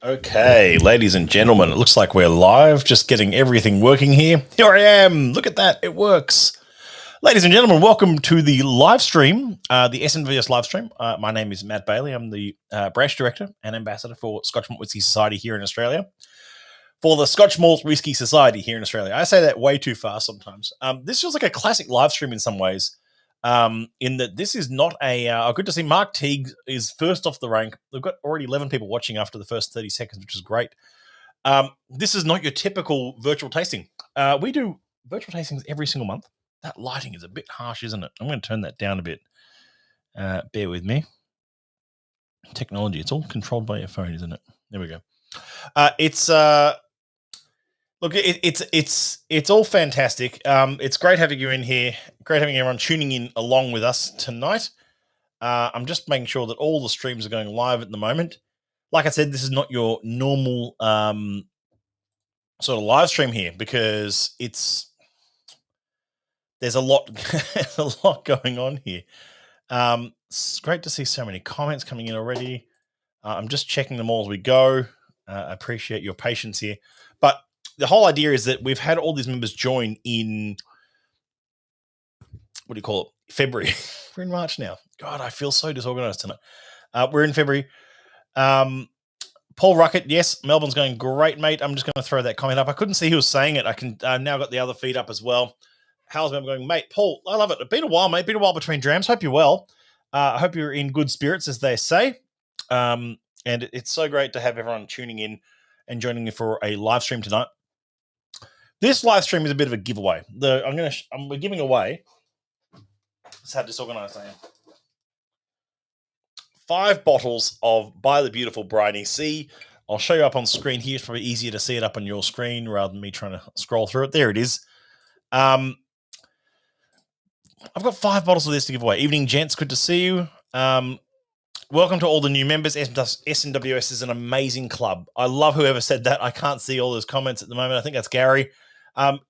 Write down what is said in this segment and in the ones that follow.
Okay, ladies and gentlemen, it looks like we're live, just getting everything working here. Here I am. Look at that. It works. Ladies and gentlemen, welcome to the live stream, the SNVS live stream. My name is Matt Bailey. I'm the branch director and ambassador for Scotch Malt Whisky Society here in Australia, for the Scotch Malt Whisky Society here in Australia. I say that way too fast sometimes. This feels like a classic live stream in some ways. In that this is not good to see Mark Teague is first off the rank. We've got already 11 people watching after the first 30 seconds, which is great. This is not your typical virtual tasting. We do virtual tastings every single month. That lighting is a bit harsh, isn't it? I'm going to turn that down a bit. Bear with me. Technology, it's all controlled by your phone, isn't it? There we go. It's all fantastic. It's great having you in here. Great having everyone tuning in along with us tonight. I'm just making sure that all the streams are going live at the moment. Like I said, this is not your normal sort of live stream here because there's a lot going on here. It's great to see so many comments coming in already. I'm just checking them all as we go. I appreciate your patience here, but the whole idea is that we've had all these members join in, what do you call it, February. We're in March now. God, I feel so disorganized tonight. We're in February. Paul Ruckett, yes, Melbourne's going great, mate. I'm just going to throw that comment up. I couldn't see who was saying it. I can now got the other feed up as well. How's Melbourne going, mate? Paul, I love it. It's been a while, mate. Been a while between drams. Hope you're well. I hope you're in good spirits, as they say. And it's so great to have everyone tuning in and joining me for a live stream tonight. This live stream is a bit of a giveaway. We're giving away. That's how disorganized I am. 5 bottles of By the Beautiful Briny C. I'll show you up on screen here. It's probably easier to see it up on your screen rather than me trying to scroll through it. There it is. I've got 5 bottles of this to give away. Evening, gents. Good to see you. Welcome to all the new members. SNWS is an amazing club. I love whoever said that. I can't see all those comments at the moment. I think that's Gary.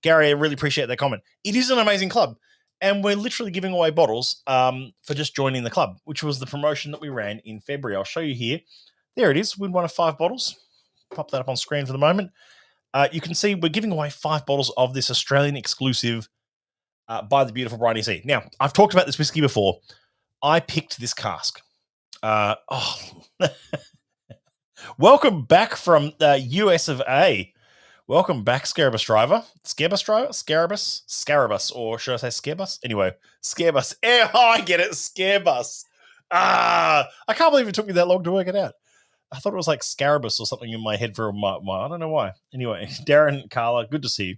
Gary, I really appreciate that comment. It is an amazing club. And we're literally giving away bottles for just joining the club, which was the promotion that we ran in February. I'll show you here. There it is. Win one of 5 bottles. Pop that up on screen for the moment. You can see we're giving away 5 bottles of this Australian exclusive By the Beautiful Briny C. Now, I've talked about this whiskey before. I picked this cask. Welcome back from the US of A. Welcome back, Scarabus driver. Scarabus, or should I say Scarebus? Anyway, Scarebus. Oh, I get it, Scarebus. I can't believe it took me that long to work it out. I thought it was like Scarabus or something in my head for a while. I don't know why. Anyway, Darren, Carla, good to see you.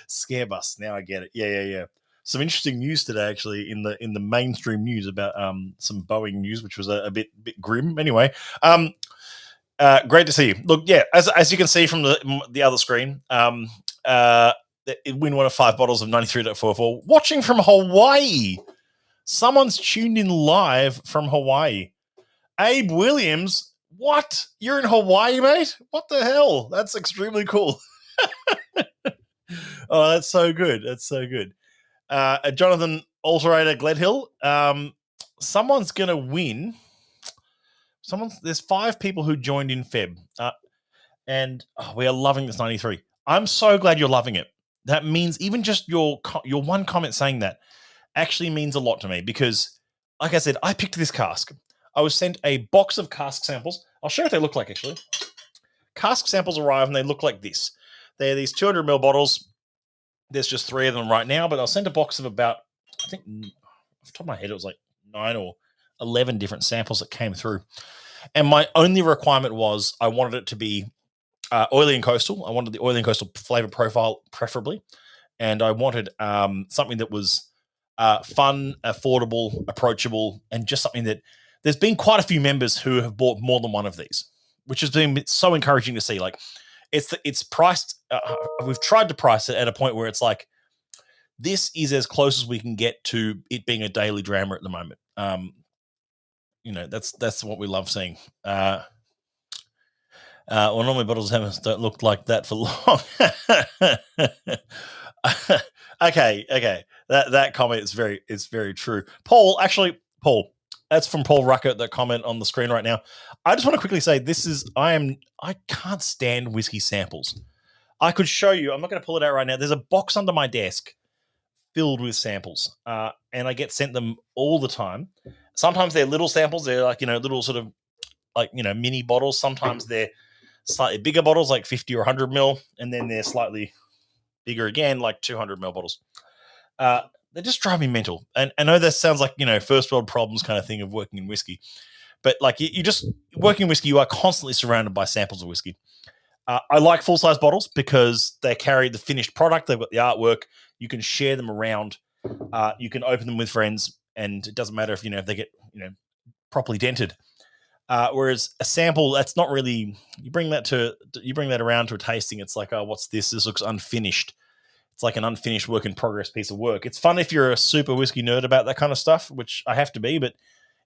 Scarebus. Now I get it. Yeah. Some interesting news today, actually, in the mainstream news about some Boeing news, which was a bit grim. Anyway, great to see you. Look, yeah, as you can see from the other screen, win one of 5 bottles of 93.44. Watching from Hawaii. Someone's tuned in live from Hawaii. Abe Williams. What? You're in Hawaii, mate? What the hell? That's extremely cool. Oh, that's so good. That's so good. Jonathan Alterator Gledhill. Someone's going to win. There's 5 people who joined in Feb, and we are loving this 93. I'm so glad you're loving it. That means even just your one comment saying that actually means a lot to me because, like I said, I picked this cask. I was sent a box of cask samples. I'll show you what they look like, actually. Cask samples arrive, and they look like this. They're these 200ml bottles. There's just 3 of them right now, but I'll send a box of about, I think, off the top of my head, it was like 9 or 11 different samples that came through. And my only requirement was I wanted it to be oily and coastal. I wanted the oily and coastal flavor profile, preferably. And I wanted something that was fun, affordable, approachable, and just something that there's been quite a few members who have bought more than one of these, which has been so encouraging to see. Like, it's priced. We've tried to price it at a point where it's like, this is as close as we can get to it being a daily drammer at the moment. That's what we love seeing. Well, normally bottles don't look like that for long. Okay. That comment is very true. Paul, that's from Paul Ruckert, that comment on the screen right now. I just want to quickly say I can't stand whiskey samples. I could show you. I'm not going to pull it out right now. There's a box under my desk filled with samples, and I get sent them all the time. Sometimes they're little samples. They're like, little sort of like, mini bottles. Sometimes they're slightly bigger bottles, like 50 or 100 mil, and then they're slightly bigger again, like 200 ml bottles. They just drive me mental. And I know that sounds like, first world problems kind of thing of working in whiskey. But like you just working in whiskey, you are constantly surrounded by samples of whiskey. I like full-size bottles because they carry the finished product. They've got the artwork. You can share them around. You can open them with friends, and it doesn't matter if they get properly dented. Whereas a sample, that's not really. You bring that around to a tasting. It's like, oh, what's this? This looks unfinished. It's like an unfinished work in progress piece of work. It's fun if you're a super whiskey nerd about that kind of stuff, which I have to be, but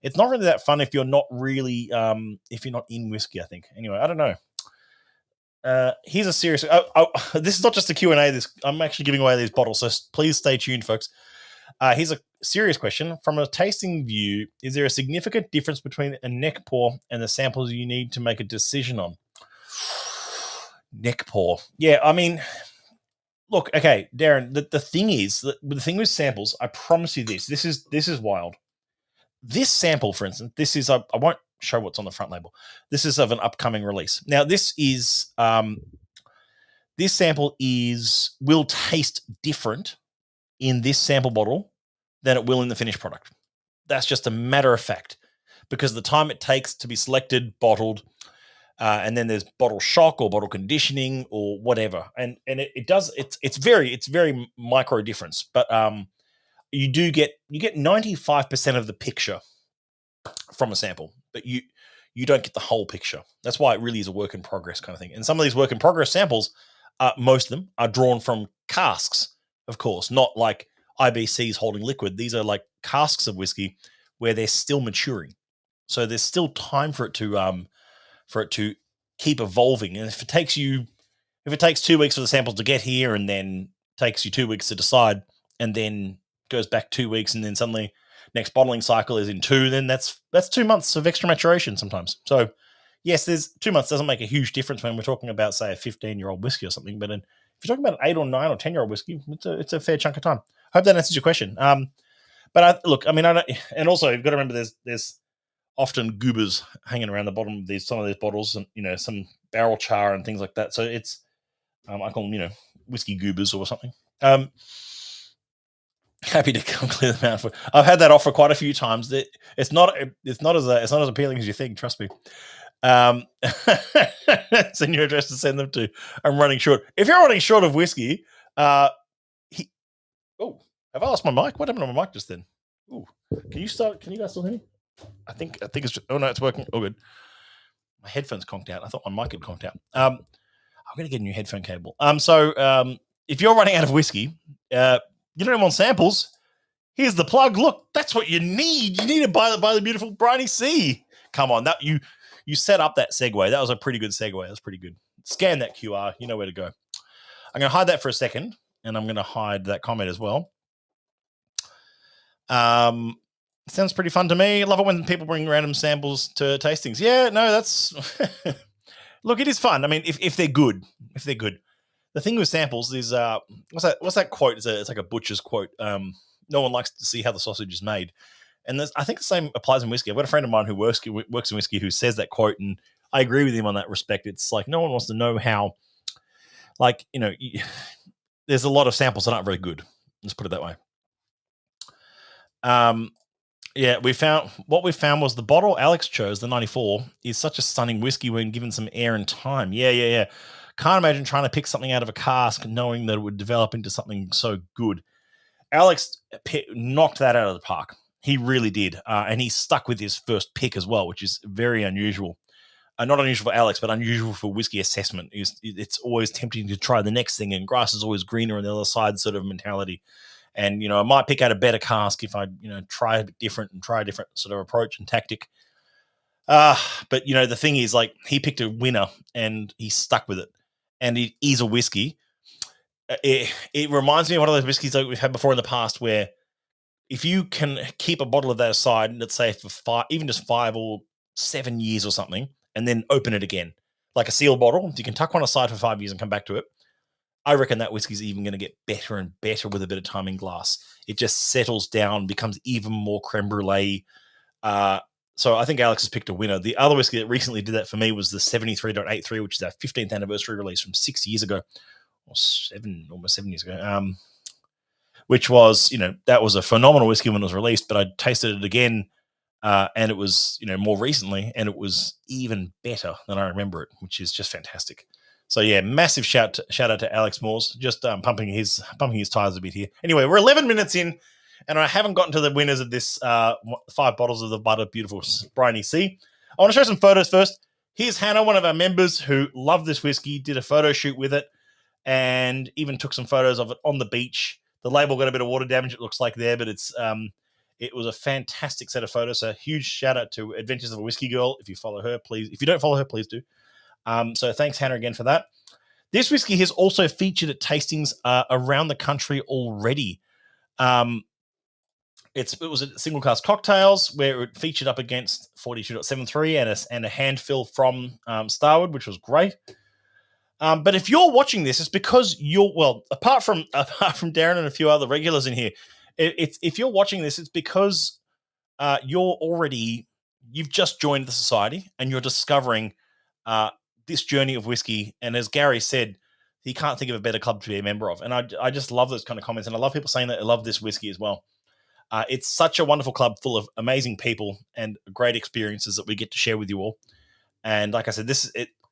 it's not really that fun if you're not really if you're not in whiskey, I think. Anyway, I don't know. Here's a serious. This is not just a Q&A. I'm actually giving away these bottles, so please stay tuned, folks. Here's a serious question. From a tasting view, is there a significant difference between a neck pour and the samples you need to make a decision on? Neck pour. Yeah, I mean, look, okay, Darren, the thing is, the thing with samples, I promise you this is wild. This sample, for instance, this is, I won't show what's on the front label. This is of an upcoming release. Now, this sample will taste different in this sample bottle than it will in the finished product. That's just a matter of fact, because the time it takes to be selected, bottled, and then there's bottle shock or bottle conditioning or whatever, and it's very micro difference, but you get 95% of the picture from a sample, but you don't get the whole picture. That's why it really is a work in progress kind of thing. And some of these work in progress samples, most of them are drawn from casks, of course, not like IBCs holding liquid. These are like casks of whiskey where they're still maturing, so there's still time for it to keep evolving. And if it takes 2 weeks for the samples to get here, and then takes you 2 weeks to decide, and then goes back 2 weeks, and then suddenly next bottling cycle is in 2, then that's 2 months of extra maturation sometimes. So yes, there's 2 months doesn't make a huge difference when we're talking about, say, a 15-year-old whiskey or something. But if you're talking about an 8 or 9 or 10-year-old whiskey, it's a fair chunk of time. Hope that answers your question. But I don't, and also you've got to remember there's often goobers hanging around the bottom of some of these bottles, and some barrel char and things like that. So it's I call them whiskey goobers or something. Happy to come clear them out. I've had that offer quite a few times. It's not as appealing as you think. Trust me. Send your address to send them to. I'm running short. If you're running short of whiskey, have I lost my mic? What happened to my mic just then? Ooh, can you guys still hear me? I think it's just, oh no, it's working. Oh, good. My headphones conked out. I thought my mic had conked out. I'm gonna get a new headphone cable. So if you're running out of whiskey, you don't want samples. Here's the plug. Look, that's what you need. You need to buy the beautiful briny sea. Come on, that you set up that segue. That was a pretty good segue. That was pretty good. Scan that QR. You know where to go. I'm going to hide that for a second, and I'm going to hide that comment as well. Sounds pretty fun to me. I love it when people bring random samples to tastings. Yeah, no, that's look, it is fun. I mean, if they're good, The thing with samples is what's that quote? It's like a butcher's quote. No one likes to see how the sausage is made, and I think the same applies in whiskey. I've got a friend of mine who works in whiskey who says that quote, and I agree with him on that respect. It's like no one wants to know how Like, there's a lot of samples that aren't very good. Let's put it that way. Yeah, we found was the bottle Alex chose, the 94, is such a stunning whiskey when given some air and time. Yeah. Can't imagine trying to pick something out of a cask knowing that it would develop into something so good. Alex knocked that out of the park. He really did. And he stuck with his first pick as well, which is very unusual. Not unusual for Alex, but unusual for whiskey assessment. It's always tempting to try the next thing, and grass is always greener on the other side sort of mentality. And, I might pick out a better cask if I, try a bit different and try a different sort of approach and tactic. But, the thing is, like, he picked a winner and he stuck with it. And it is a whiskey. It reminds me of one of those whiskeys that we've had before in the past where if you can keep a bottle of that aside, let's say for even just 5 or 7 years or something, and then open it again, like a sealed bottle, you can tuck one aside for 5 years and come back to it. I reckon that whiskey's even going to get better and better with a bit of time in glass. It just settles down, becomes even more creme brulee. So I think Alex has picked a winner. The other whiskey that recently did that for me was the 73.83, which is our 15th anniversary release from 6 years ago, or almost 7 years ago. Which was, that was a phenomenal whiskey when it was released, but I tasted it again, and it was, more recently, and it was even better than I remember it, which is just fantastic. So yeah, massive shout out to Alex Moores, just pumping his tires a bit here. Anyway, we're 11 minutes in, and I haven't gotten to the winners of this 5 bottles of the Butter Beautiful Briny Sea. I want to show some photos first. Here's Hannah, one of our members who loved this whiskey, did a photo shoot with it, and even took some photos of it on the beach. The label got a bit of water damage, it looks like there, but it was a fantastic set of photos. So huge shout out to Adventures of a Whiskey Girl. If you follow her, please. If you don't follow her, please do. So thanks, Hannah, again for that. This whiskey has also featured at tastings around the country already. It was at Single Cask Cocktails where it featured up against 42.73 and a handfill from Starwood, which was great. But if you're watching this, it's because apart from Darren and a few other regulars in here, if you're watching this, it's because you've just joined the society and you're discovering this journey of whiskey. And as Gary said, he can't think of a better club to be a member of. And I just love those kind of comments. And I love people saying that they love this whiskey as well. It's such a wonderful club full of amazing people and great experiences that we get to share with you all. And like I said,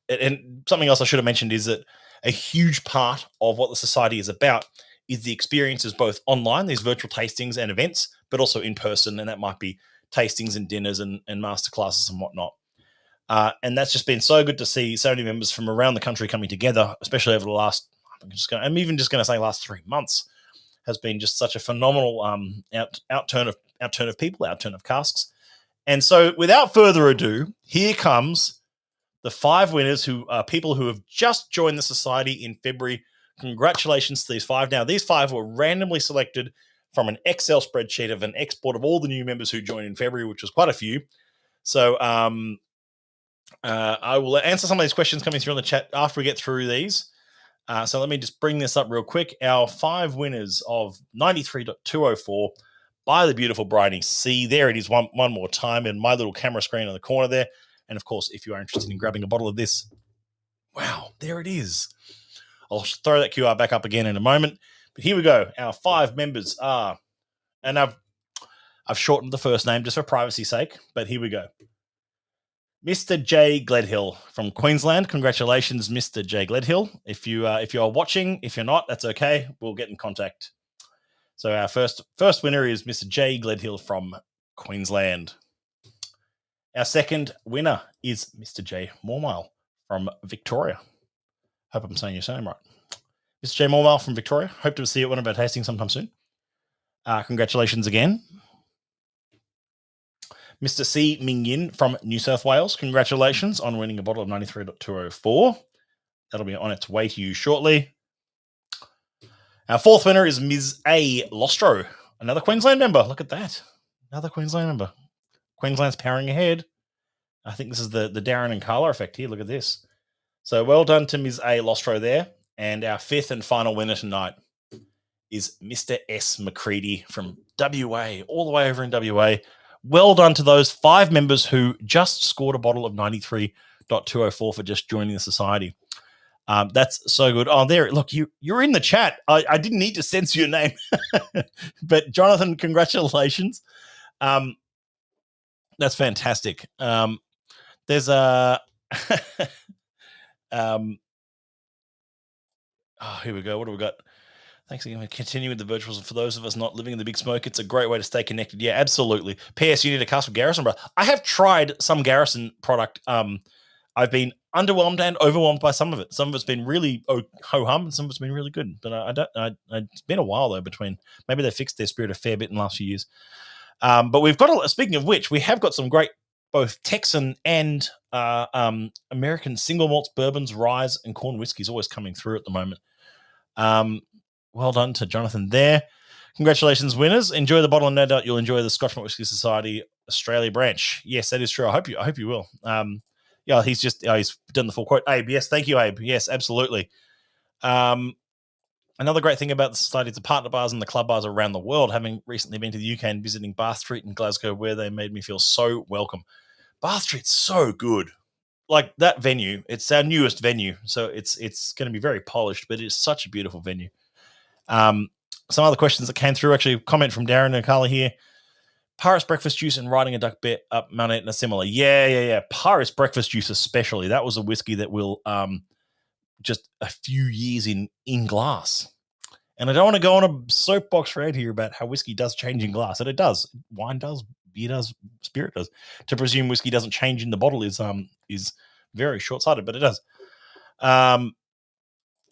and something else I should have mentioned is that a huge part of what the society is about is the experiences both online, these virtual tastings and events, but also in person. And that might be tastings and dinners and masterclasses and whatnot. And that's just been so good to see so many members from around the country coming together, especially over the last, I'm even just going to say last 3 months, has been just such a phenomenal outturn of people, outturn of casks. And so without further ado, here comes the 5 winners who are people who have just joined the society in February. Congratulations to these 5. Now, these 5 were randomly selected from an Excel spreadsheet of an export of all the new members who joined in February, which was quite a few. So I will answer some of these questions coming through on the chat after we get through these. So let me just bring this up real quick. Our 5 winners of 93.204 by the beautiful Briny Sea. There it is one more time in my little camera screen on the corner there. And of course, if you are interested in grabbing a bottle of this, wow, there it is. I'll throw that QR back up again in a moment. But here we go. Our 5 members are, and I've shortened the first name just for privacy's sake, but here we go. Mr. J. Gledhill from Queensland. Congratulations, Mr. J. Gledhill. If you are watching, if you're not, that's okay. We'll get in contact. So our first winner is Mr. J. Gledhill from Queensland. Our second winner is Mr. J. Mormile from Victoria. Hope I'm saying your name right. Mr. J. Mormile from Victoria. Hope to see you at one of our tastings sometime soon. Congratulations again. Mr. C. Ming Yin from New South Wales. Congratulations on winning a bottle of 93.204. That'll be on its way to you shortly. Our 4th winner is Ms. A. Lostro, another Queensland member. Look at that. Another Queensland member. Queensland's powering ahead. I think this is the Darren and Carla effect here. Look at this. So well done to Ms. A. Lostro there. And our 5th and final winner tonight is Mr. S. McCready from WA, all the way over in WA. Well done to those 5 members who just scored a bottle of 93.204 for just joining the society. That's so good. Oh, there, look, you're in the chat. I didn't need to censor your name, but Jonathan, congratulations. That's fantastic. There's a here we go. What do we got? Thanks again for continuing with the virtuals. For those of us not living in the big smoke, it's a great way to stay connected. Yeah, absolutely. P.S. You need a Cask with Garrison, bro. I have tried some Garrison product. I've been underwhelmed and overwhelmed by some of it. Some of it's been really ho-hum, and some of it's been really good. But it's been a while, though, between. Maybe they fixed their spirit a fair bit in the last few years. But we've got, speaking of which, we have got some great both Texan and American single malts, bourbons, rye, and corn whiskies always coming through at the moment. Well done to Jonathan there. Congratulations, winners. Enjoy the bottle, and no doubt you'll enjoy the Scotch Malt Whisky Society Australia branch. Yes, that is true. I hope you will. Yeah, he's done the full quote. Abe, yes, thank you, Abe. Yes, absolutely. Another great thing about the society is the partner bars and the club bars around the world. Having recently been to the UK and visiting Bath Street in Glasgow, where they made me feel so welcome. Bath Street's so good. Like that venue, it's our newest venue, so it's going to be very polished, but it's such a beautiful venue. Some other questions that came through, actually, comment from Darren and Carla here. Paris breakfast juice and riding a duck bet up Mount Etna similar. Yeah. Paris breakfast juice especially. That was a whiskey that will just a few years in glass. And I don't want to go on a soapbox right here about how whiskey does change in glass, and it does. Wine does, beer does, spirit does. To presume whiskey doesn't change in the bottle is very short-sighted, but it does.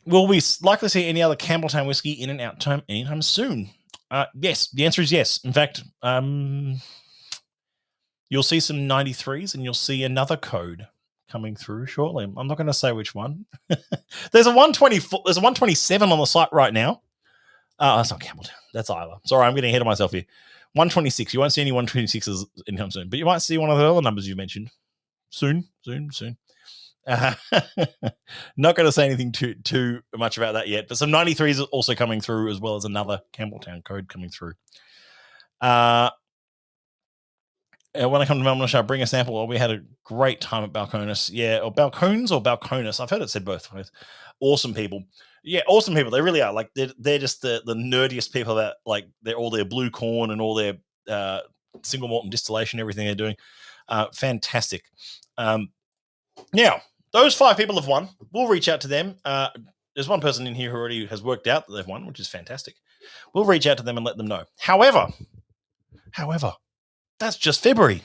Will we likely see any other Campbelltown whiskey in and out time anytime soon? Yes, the answer is yes. In fact, you'll see some 93s and you'll see another code coming through shortly. I'm not going to say which one. There's a 124. There's a 127 on the site right now. That's not Campbelltown. That's Isla. Sorry, I'm getting ahead of myself here. 126. You won't see any 126s anytime soon, but you might see one of the other numbers you mentioned soon. Not going to say anything too much about that yet, but some 93s are also coming through, as well as another Campbelltown code coming through. When I come to Melbourne, I'll bring a sample. Well, we had a great time at Balcones. Yeah, or Balcones or Balcones. I've heard it said both ways. Awesome people. Yeah, awesome people. They really are. Like they're just the nerdiest people that, like, they're all their blue corn and all their single malt and distillation, everything they're doing. Fantastic. Now, those 5 people have won. We'll reach out to them. There's one person in here who already has worked out that they've won, which is fantastic. We'll reach out to them and let them know. However, that's just February.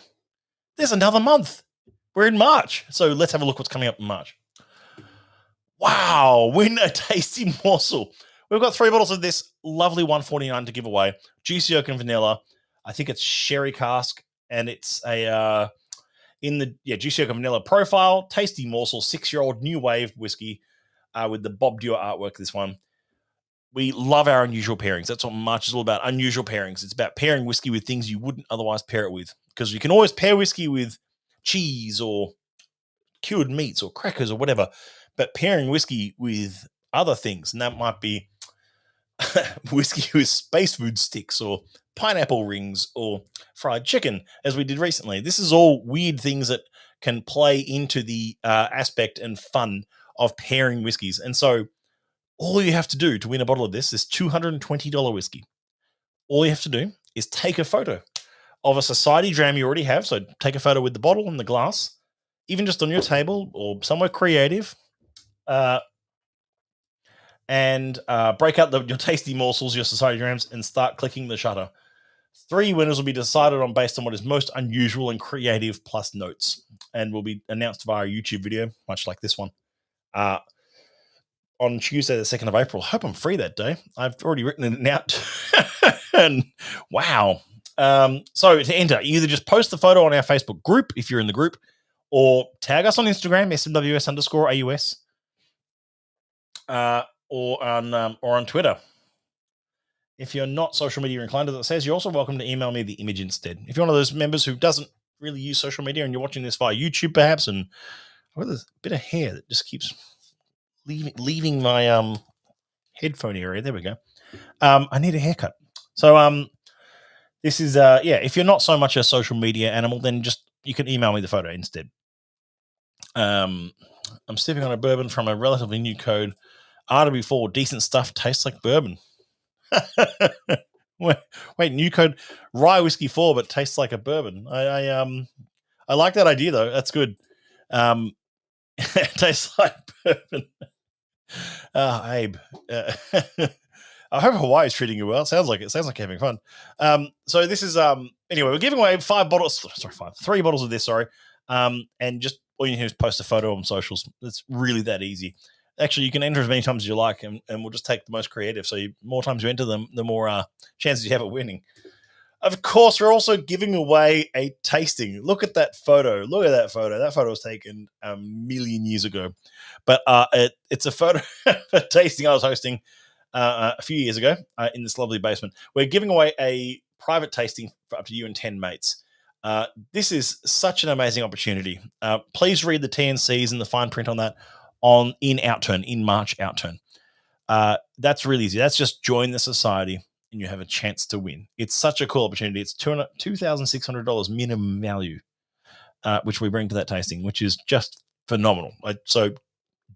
There's another month. We're in March. So let's have a look what's coming up in March. Wow, win a tasty morsel. We've got 3 bottles of this lovely 149 to give away. Juicy oak and vanilla. I think it's sherry cask, and it's a Juicy Oak and Vanilla profile, tasty morsel, 6-year-old new wave whiskey with the Bob Dewar artwork. This one, we love our unusual pairings. That's what March is all about. Unusual pairings. It's about pairing whiskey with things you wouldn't otherwise pair it with, because you can always pair whiskey with cheese or cured meats or crackers or whatever, but pairing whiskey with other things, and that might be whiskey with space food sticks or pineapple rings or fried chicken, as we did recently. This is all weird things that can play into the aspect and fun of pairing whiskeys. And so all you have to do to win a bottle of this $220 whiskey. All you have to do is take a photo of a society dram you already have. So take a photo with the bottle and the glass, even just on your table or somewhere creative, and break out your tasty morsels, your society drams, and start clicking the shutter. 3 winners will be decided on based on what is most unusual and creative, plus notes, and will be announced via a YouTube video, much like this one, on Tuesday, the 2nd of April. I hope I'm free that day. I've already written it out. And wow. So to enter, you either just post the photo on our Facebook group if you're in the group, or tag us on Instagram, SMWS_AUS, or on Twitter. If you're not social media inclined, as it says, you're also welcome to email me the image instead. If you're one of those members who doesn't really use social media and you're watching this via YouTube perhaps, and I've got this bit of hair that just keeps leaving my headphone area. There we go. I need a haircut. So this is if you're not so much a social media animal, then just you can email me the photo instead. I'm sipping on a bourbon from a relatively new code. RW4, decent stuff, tastes like bourbon. wait, new code rye whiskey 4, but tastes like a bourbon. I like that idea though. That's good. It tastes like bourbon. Abe. I hope Hawaii's treating you well. Sounds like it. Sounds like you're having fun. So this is anyway, we're giving away 3 bottles of this, sorry. And just all you need to do is post a photo on socials. It's really that easy. Actually, you can enter as many times as you like, and we'll just take the most creative. So more times you enter them, the more chances you have of winning. Of course, we're also giving away a tasting. Look at that photo. Look at that photo. That photo was taken a million years ago. But it's a photo of a tasting I was hosting a few years ago in this lovely basement. We're giving away a private tasting for up to you and 10 mates. This is such an amazing opportunity. Please read the T&Cs and the fine print on that in March outturn. That's really easy. That's just join the society and you have a chance to win. It's such a cool opportunity. It's $2,600 minimum value, which we bring to that tasting, which is just phenomenal. So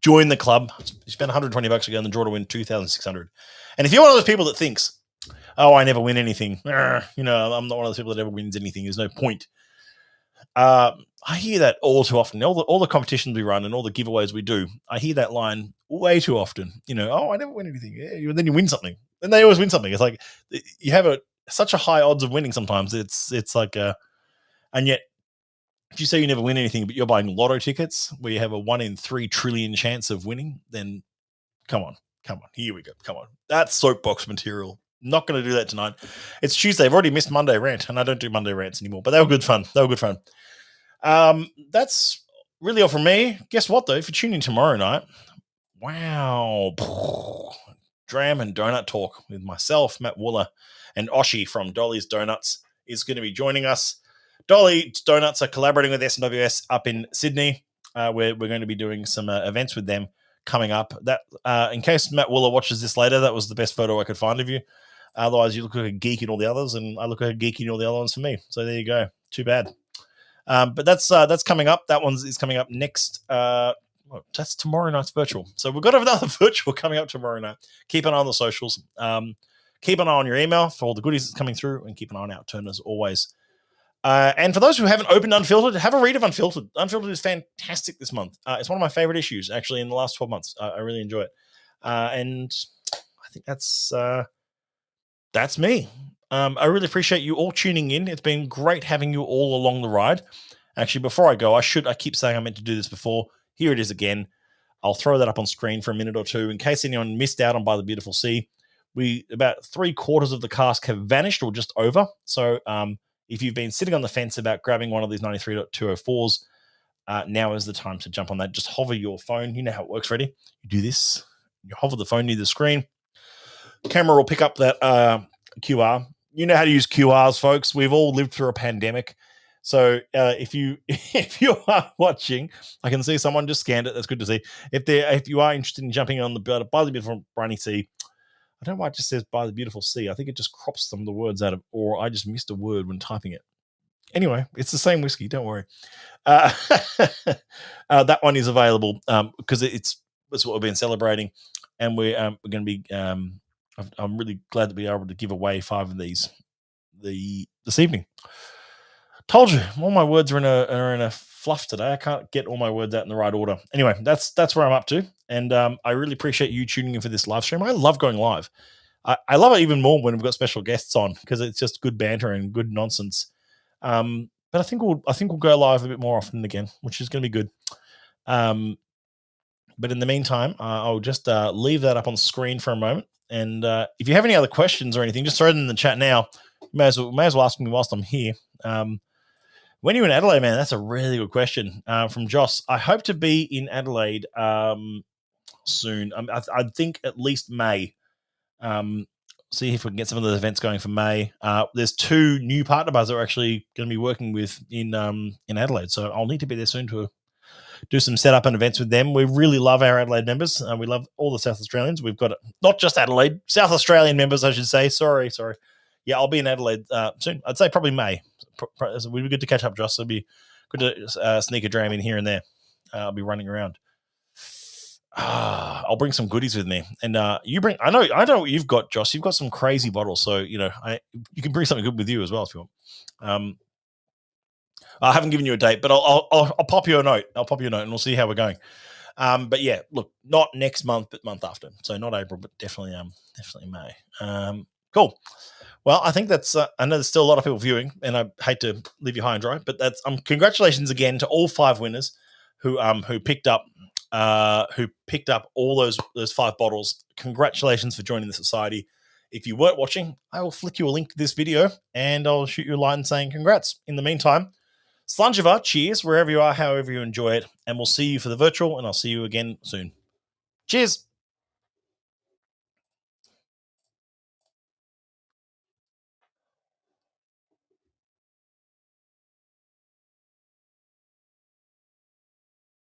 join the club. You spend $120 ago in the draw to win $2,600. And if you're one of those people that thinks, oh, I never win anything, I'm not one of those people that ever wins anything. There's no point. I hear that all too often. All the competitions we run and all the giveaways we do, I hear that line way too often. Oh, I never win anything. Yeah, then you win something. And they always win something. It's like you have such a high odds of winning sometimes. It's like and yet if you say you never win anything, but you're buying lotto tickets where you have a 1 in 3 trillion chance of winning, then come on. Here we go. Come on. That's soapbox material. Not going to do that tonight. It's Tuesday. I've already missed Monday rant, and I don't do Monday rants anymore. But they were good fun. That's really all from me. Guess what, though? If you tune in tomorrow night, wow. Dram and Donut Talk with myself, Matt Wooler, and Aussie from Dolly's Donuts is going to be joining us. Dolly's Donuts are collaborating with SNWS up in Sydney. We're going to be doing some events with them coming up. That in case Matt Wooler watches this later, that was the best photo I could find of you. Otherwise, you look like a geek in all the others, and I look like a geek in all the other ones for me. So there you go. Too bad. But that's coming up. That one is coming up next. That's tomorrow night's virtual. So we've got another virtual coming up tomorrow night. Keep an eye on the socials. Keep an eye on your email for all the goodies that's coming through, and keep an eye on Outturn as always. And for those who haven't opened Unfiltered, have a read of Unfiltered. Unfiltered is fantastic this month. It's one of my favorite issues, actually, in the last 12 months. I really enjoy it. And I think that's me. I really appreciate you all tuning in. It's been great having you all along the ride. Actually, before I go, I keep saying I meant to do this before. Here it is again. I'll throw that up on screen for a minute or two in case anyone missed out on By the Beautiful Sea. About 3/4 of the cask have vanished or just over. So if you've been sitting on the fence about grabbing one of these 93.204s, now is the time to jump on that. Just hover your phone. You know how it works, ready? You do this. You hover the phone near the screen. Camera will pick up that QR. You know how to use QRs, folks. We've all lived through a pandemic. So if you are watching, I can see someone just scanned it. That's good to see. If you are interested in jumping on the By the Beautiful Briny Sea, I don't know why it just says By the Beautiful Sea. I think it just crops some of the words out of, or I just missed a word when typing it. Anyway, it's the same whiskey. Don't worry. That one is available because it's what we've been celebrating, and we're going to be. I'm really glad to be able to give away 5 of these this evening. Told you, all my words are in a fluff today. I can't get all my words out in the right order. Anyway, that's where I'm up to, and I really appreciate you tuning in for this live stream. I love going live. I love it even more when we've got special guests on because it's just good banter and good nonsense. But I think we'll go live a bit more often again, which is going to be good. But in the meantime, I'll just leave that up on screen for a moment. And if you have any other questions or anything, just throw it in the chat now. You may as well ask me whilst I'm here. When are you in Adelaide, man? That's a really good question from Joss. I hope to be in Adelaide soon. I think at least May. See if we can get some of the events going for May. There's 2 new partner bars that we're actually going to be working with in Adelaide. So I'll need to be there soon to do some setup and events with them. We really love our Adelaide members. We love all the South Australians. We've got not just Adelaide, South Australian members, I should say. Sorry. Yeah, I'll be in Adelaide soon. I'd say probably May. It would be good to catch up, Josh. It'd be good to sneak a dram in here and there. I'll be running around. I'll bring some goodies with me, and you bring. I know what you've got, Josh. You've got some crazy bottles, so you can bring something good with you as well if you want. I haven't given you a date, but I'll pop you a note. I'll pop you a note, and we'll see how we're going. But yeah, look, not next month, but month after. So not April, but definitely May. Cool. Well, I think that's. I know there's still a lot of people viewing, and I hate to leave you high and dry, but that's. Congratulations again to all 5 winners who picked up all those 5 bottles. Congratulations for joining the society. If you weren't watching, I will flick you a link to this video, and I'll shoot you a line saying congrats. In the meantime, Slanjava, cheers wherever you are, however you enjoy it, and we'll see you for the virtual, and I'll see you again soon. Cheers.